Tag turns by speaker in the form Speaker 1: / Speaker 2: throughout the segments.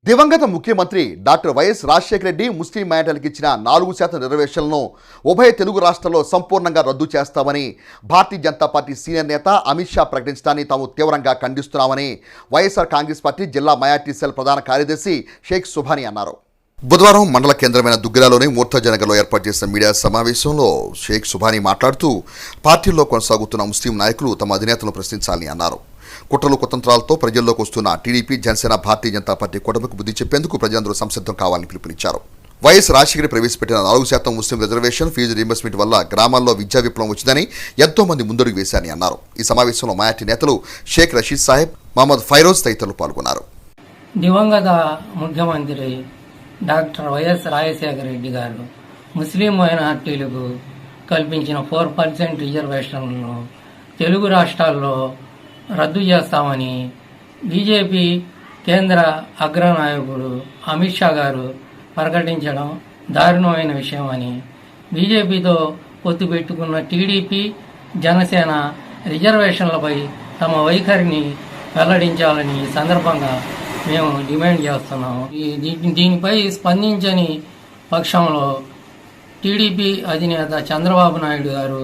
Speaker 1: దివంగత ముఖ్యమంత్రి doctor YS Rajasekhara Reddy ముస్లిం మైనారిటీలకు ఇచ్చిన 4% రిజర్వేషన్లను ఉభయ తెలుగు రాష్ట్రాల్లో సంపూర్ణంగా రద్దు చేస్తామని భారతీయ జనతా పార్టీ సీనియర్ నేత అమిత్ షా ప్రకటించడాన్ని తాము తీవ్రంగా ఖండిస్తున్నామని వైఎస్ఆర్ కాంగ్రెస్ పార్టీ జిల్లా మైనారిటీ సెల్ ప్రధాన కార్యదర్శి షేక్ సుభానీ అన్నారు. బుధవారం మండల కేంద్రమైన దుగ్గిరాలోని మూర్తాజనగర్లో ఏర్పాటు చేసిన మీడియా సమావేశంలో షేక్ సుభానీ మాట్లాడుతూ పార్టీల్లో కొనసాగుతున్న ముస్లిం నాయకులు తమ అధినేతలను ప్రశ్నించాలని అన్నారు. కుట్రలు కుతంత్రాలతో ప్రజల్లోకి వస్తున్న టీడీపీ, జనసేన, భారతీయ జనతా పార్టీ కూటమికి బుద్ధి చెప్పేందుకు ప్రజలందరూ సంసిద్ధం కావాలని పిలుపునిచ్చారు. వైఎస్ రాజశేఖర్ ప్రవేశపెట్టిన 4% ముస్లిం రిజర్వేషన్ ఫీజు రీయింబర్స్మెంట్ వల్ల గ్రామాల్లో విద్యా విప్లవం వచ్చిందని ఎంతో మంది ముందడుగు వేశారని అన్నారు. ఈ సమావేశంలో మైనారిటీ నేతలు షేక్ రషీద్ సాహెబ్, మహమ్మద్ ఫైరోజ్ తదితరులు పాల్గొన్నారు.
Speaker 2: దివంగత ముఖ్యమంత్రి డాక్టర్ వైఎస్ రాజశేఖర రెడ్డి గారు ముస్లిం మైనార్టీలకు కల్పించిన 4% రిజర్వేషన్లను తెలుగు రాష్ట్రాల్లో రద్దు చేస్తామని బీజేపీ కేంద్ర అగ్రనాయకుడు అమిత్ షా గారు ప్రకటించడం దారుణమైన విషయం అని, బీజేపీతో పొత్తు పెట్టుకున్న టీడీపీ, జనసేన రిజర్వేషన్లపై తమ వైఖరిని వెల్లడించాలని ఈ సందర్భంగా మేము డిమాండ్ చేస్తున్నాము. దీనిపై స్పందించని పక్షంలో టీడీపీ అధినేత చంద్రబాబు నాయుడు గారు,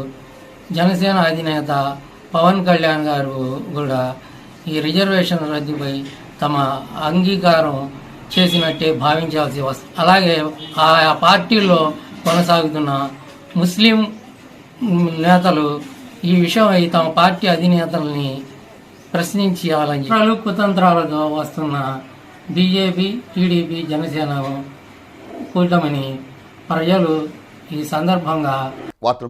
Speaker 2: జనసేన అధినేత పవన్ కళ్యాణ్ గారు కూడా ఈ రిజర్వేషన్ రద్దుపై తమ అంగీకారం చేసినట్టే భావించాల్సి వస్తుంది. అలాగే ఆ పార్టీల్లో కొనసాగుతున్న ముస్లిం నేతలు ఈ విషయమై తమ పార్టీ అధినేతల్ని ప్రశ్నించాలని కుతంత్రాలతో వస్తున్న బీజేపీ, టీడీపీ, జనసేన కూటమిని ప్రజలు ఈ సందర్భంగా